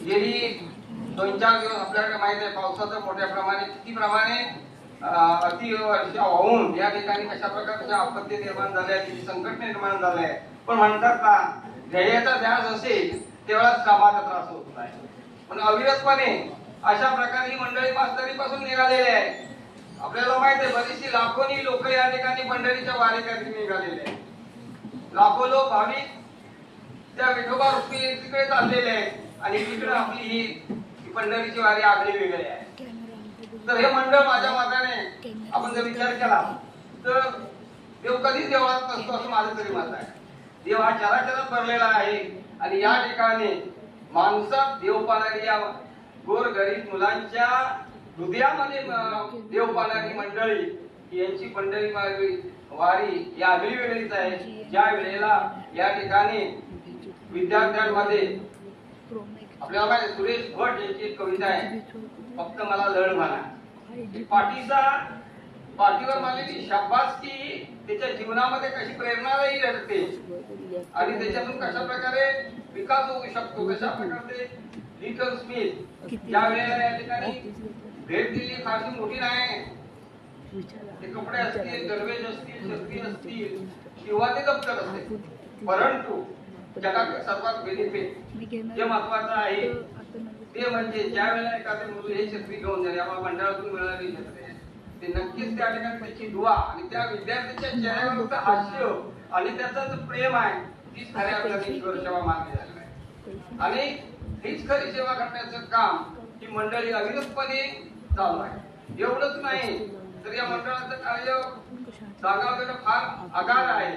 गेली 2-4 दिवस आपल्याला माहित आहे पावसाचं मोठ्या प्रमाणे किती प्रमाणे अतिवर्षा होऊन या ठिकाणी कशा प्रकारच्या आपत्ती निर्माण झाल्या, किती संकट निर्माण झालंय. पण म्हणतात ना, ध्येयाचा ध्यास असेल तेवढा कामाचा त्रास होत नाही. पण अविरतपणे अशा प्रकारे ही मंडळी 5 तारखेपासून निघालेली आहे. आपल्याला माहित आहे बरीचशी लाखोनी लोक या ठिकाणी पंढरीच्या वारीसाठी निघालेले आहेत. लाखो लोक भाविक त्या विठोबा रुक्मिणीकडे चाललेले आहेत आणि तिकडे आपली ही पंढरीची वारी आगळी वेगळी आहे. तर हे मंडळ माझ्या मताने आपण जर विचार केला तर देव कधीच देवळात नसतो असं माझं तरी मत आहे. देव हा चराचरात भरलेला आहे आणि या ठिकाणी माणसात देव पाहणारी या गोरगरीब मुलांच्या हृदयामध्ये देव पाहणारी मंडळी यांची पंढरी वारी ही आगळी वेगळीच आहे. ज्या वेळेला या ठिकाणी विद्यार्थ्यांमध्ये आपल्याला माहिती सुरेश भट यांची एक कविता आहे, फक्त मला लढ म्हणा. पाठीवर मारलेली शाबासकी त्याच्या जीवनामध्ये कशी प्रेरणादायी ठरते आणि त्याच्यातून कशा प्रकारे विकास होऊ शकतो, कशा प्रकारे लिटल स्मिथ ज्या वेळेला या ठिकाणी भेट दिली फारशी मोठी नाही. ते कपडे असतील, दरवेज असतील, शस्त्री असतील किंवा ते दप्तर असते, परंतु जगात सर्वात बेनिफिट जे महत्वाचं आहे ते म्हणजे ज्या वेळेला एखादे मुलं हे छत्री घेऊन जाईल आम्हाला मंडळातून मिळालेली छत्री ते नक्कीच त्या ठिकाणी त्याची दुआ आणि त्या विद्यार्थ्याच्या चेहऱ्यावरचं हास्य आणि त्याचा जो प्रेम आहे तीच खऱ्या अर्थाने ईश्वर सेवा मानली झाली आहे. आणि हीच खरी सेवा करण्याचं काम ही मंडळी अविरतपणे चालू आहे. एवढंच नाही तर या मंडळाचं कार्य सांगावं फार आगार आहे.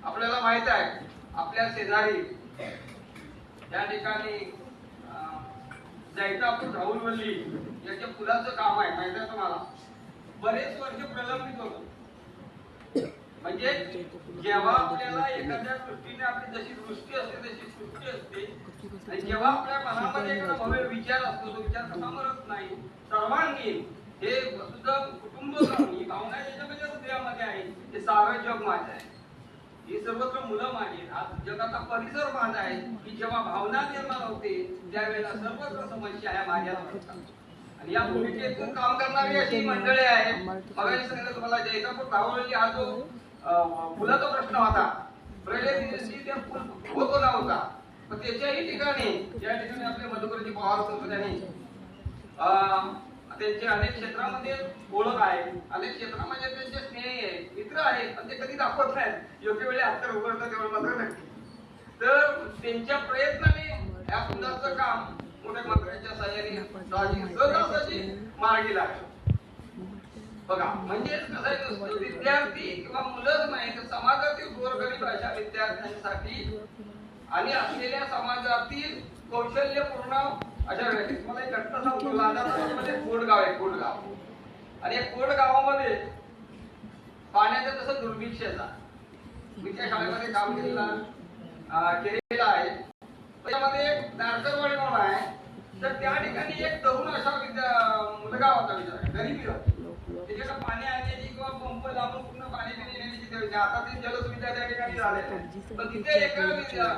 आपल्याला माहित आहे आपल्या शेजारी त्या ठिकाणी जैतापूर राहुलवल्ली याच्या फुलाचं काम आहे. माहिती आहे तुम्हाला बरेच वर्ष प्रलंबित होतं. म्हणजे जेव्हा आपल्याला एखाद्या दृष्टीने आपली जशी दृष्टी असते तशी सृष्टी असते आणि जेव्हा आपल्या मनामध्ये एखादा भव्य विचार असतो तो विचार कसा मरत नाही. सर्वांगीण हे सुद्धा कुटुंब ही भावना याच्यामध्ये हृदयामध्ये आहे. हे सारं जग माझं आहे, ही सर्वत्र मुलं माझी, हा जगाचा परिसर माझा आहे. की जेव्हा भावना निर्माण होते त्यावेळेला सर्वत्र समस्या ह्या माझ्या असतात आणि या भूमिकेतून काम करणारी अशी मंडळी आहे. मगाशी सांगितलं तुम्हाला जैतापूर राहुलवल्ली हा जो फुलाचा प्रश्न होता पहिले दिवशी ते फुल होतो ना होता पण त्याच्याही ठिकाणी ज्या ठिकाणी आपले मधुकरजी पवार होतो त्यांनी त्यांचे अनेक क्षेत्रामध्ये ओळख आहे, अनेक क्षेत्रामध्ये त्यांचे स्नेही आहेत, मित्र आहेत, पण ते कधी दाखवत नाहीत. योग्य वेळी हात उघडतात तेवढं मात्र नक्की. तर त्यांच्या प्रयत्नाने या फुलाचं काम मोठ्या मंत्र्यांच्या सहाय्याने सहजासहजी मार्गी लागलं. बघा म्हणजे कसं आहे नुसतं विद्यार्थी किंवा मुलंच नाही तर समाजातील गोरगरीब अशा विद्यार्थ्यांसाठी आणि असलेल्या समाजातील कौशल्यपूर्ण अशा व्यक्ती मला एक घटना सांगतो. लादामध्ये कोटगाव आहे, कोटगाव आणि या कोटगावामध्ये पाण्याचा तसं दुर्भिक्षेचा मी त्या शाळेमध्ये काम केलेलं आहे. त्याच्यामध्ये नारकरवाडी म्हणून आहे. तर त्या ठिकाणी एक तरुण असा मुलगा होता, गरीबी होती. त्याच्याकडे पाणी आणण्याची किंवा पंप लावून पूर्ण पाणी पिण्याची आता ती जलसुविधा त्या ठिकाणी झाली. पण तिथे एका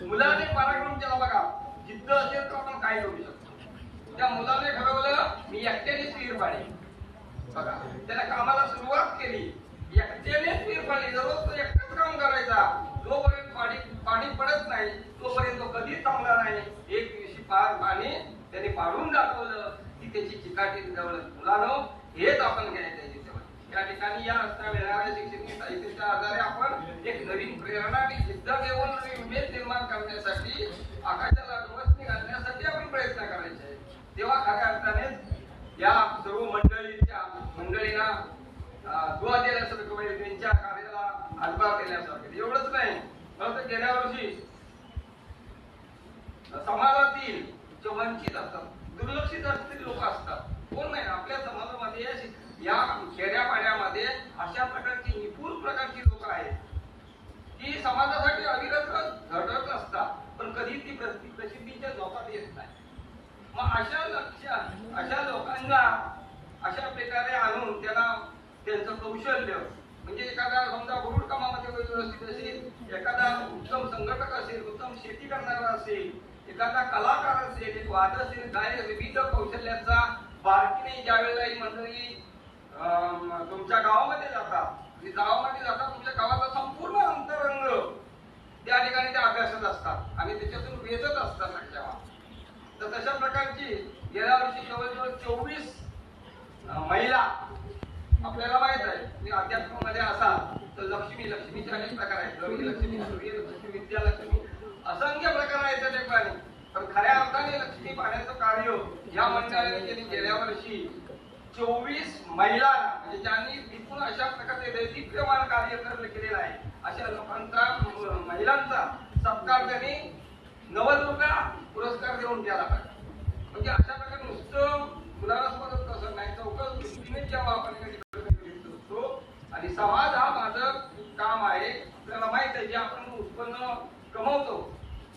मुलाने पराक्रम केला बघा, जिद्द असेल तर आपण काय करू शकतो. त्या मुलाने ठरवलं मी एकट्याने विहीर पाणी बघा, त्याला कामाला सुरुवात केली. एकट्यानेच विहीर पाणी जवळ तो एकटाच काम करायचा. जोपर्यंत पाणी पडत नाही तोपर्यंत तो कधीच थांबला नाही. एक दिवशी पाणी त्याने पाडून दाखवलं की त्याची चिकाटी जवळ. मुलांनो हेच आपण घ्यायचं. या ठिकाणी या असता मिळणाऱ्या शिक्षण साहित्याच्या आधारे आपण एक नवीन प्रेरणा आणि जिद्द घेऊन नवीन उमेद निर्माण करण्यासाठी आकाशाला गवसणी घालण्यासाठी आपण प्रयत्न करायचे आहे. तेव्हा खऱ्या अर्थाने या सर्व मंडळींना दुआ दिल्यासारखं म्हणजे त्यांच्या कार्याला हातभार देण्यासारखं. एवढंच नाही तर गेल्या वर्षी समाजातील जे वंचित असतात, दुर्लक्षित असलेले लोक असतात, कोण नाही आपल्या समाजामध्ये या खेड्यापाड्यामध्ये अशा प्रकारची निपुण प्रकारची लोक आहेत की समाजासाठी अविरत झटत असतात पण कधी ती प्रसिद्धीच्या झोपात येत नाही. मग अशा लोकांना अशा प्रकारे आणून त्यांना त्यांचं कौशल्य म्हणजे एखादा समजा गुरुड कामामध्ये व्यवस्थित असेल, एखादा उत्तम संघटक असेल, उत्तम शेती करणारा असेल, एखादा कलाकार असेल, एक वादक असेल, गायक, विविध कौशल्याचा बारकीने ज्या वेळेला ही मंडळी तुमच्या गावामध्ये जातात, गावामध्ये जातात, तुमच्या गावाचा संपूर्ण अंतरंग त्या ठिकाणी ते अभ्यासत असतात आणि त्याच्यातून वेचत असतात लक्षात. तर तशा प्रकारची गेल्या वर्षी जवळजवळ 24 महिला, आपल्याला माहित आहे की अध्यात्मामध्ये असा तर लक्ष्मीचे अनेक प्रकार आहेत. रवी लक्ष्मी, सूर्य लक्ष्मी, विद्या लक्ष्मी, असंख्य प्रकार आहेत त्या ठिकाणी. पण खऱ्या अर्थाने लक्ष्मी पाहण्याचं कार्य या मंडळाने केले. गेल्या वर्षी 24 महिला म्हणजे ज्यांनी विपुल अशा प्रकारे दैदिप्यमान कार्य केलेलं आहे अशा लोकांचा, महिलांचा सत्कार त्यांनी नवदुर्गा पुरस्कार देऊन केला पाहिजे. म्हणजे अशा प्रकारे नुसतं मुलालाच मदत कसं नाही, चौकस दृष्टीने जेव्हा आपण असतो आणि समाज हा माझं काम आहे. आपल्याला माहित आहे जे आपण उत्पन्न कमवतो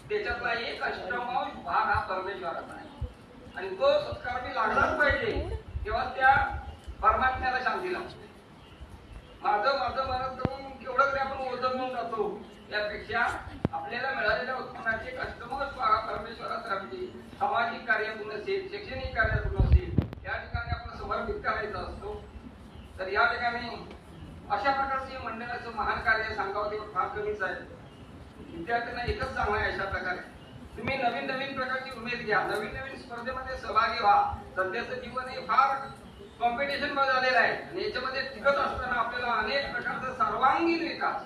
त्याच्यातला एक अष्टमांश भाग हा परमेश्वराचा आहे आणि तो सत्कार मी लागलाच पाहिजे. तेव्हा त्या परमात्म्याला शांती लागते. माझं मदत करून केवढं तरी आपण ओझं जातो, त्यापेक्षा आपल्याला मिळालेल्या उत्पन्नाचे एक अष्टमांश भाग परमेश्वरात राहते. सामाजिक कार्यातून असेल, शैक्षणिक कार्यातून असेल, या ठिकाणी आपण समर्पित करायचा असतो. तर या ठिकाणी अशा प्रकारचे मंडळाचं महान कार्य सांगावं तेवढं फार कमीच आहे. विद्यार्थ्यांना एकच सांगणं आहे, अशा प्रकारे तुम्ही नवीन प्रकारची उमेद घ्या, नवीन स्पर्धेमध्ये सहभागी व्हा. सध्याचं जीवन हे फार कॉम्पिटिशन मध्ये झालेलं आहे आणि याच्यामध्ये टिकत असताना आपल्याला अनेक प्रकारचा सर्वांगीण विकास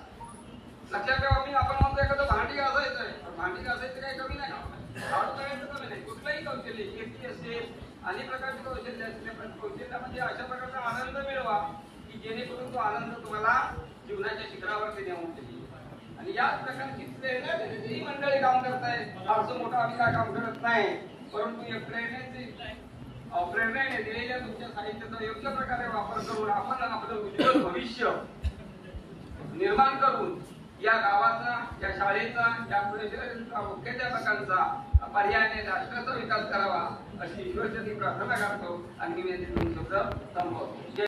लक्षात ठेवा. आपण म्हणतो एखादं भांडी घासायचं आहे, भांडी घासायचं काही कमी नाही, झाडू करायचं कमी नाही. कुठलंही कौशल्य, शेती असेल, अनेक प्रकारचे कौशल्य असले, पण कौशल्यामध्ये अशा प्रकारचा आनंद मिळवा की जेणेकरून तो आनंद तुम्हाला जीवनाच्या शिखरावरती नेऊन देईल. आणि याच प्रकारची प्रेरणा ही मंडळी काम करताय. फारसं मोठं आम्ही काय काम करत नाही, परंतु या प्रेरणेने दिलेल्या तुमच्या साहित्याचा योग्य प्रकारे वापर करून आपण आपलं उज्ज्वल भविष्य निर्माण करून या गावाचा, या शाळेचा, या मुख्याध्यापकांचा, पर्यायाने राष्ट्राचा विकास करावा अशी ईश्वरचरणी प्रार्थना करतो आणि मी शब्द संपवतो.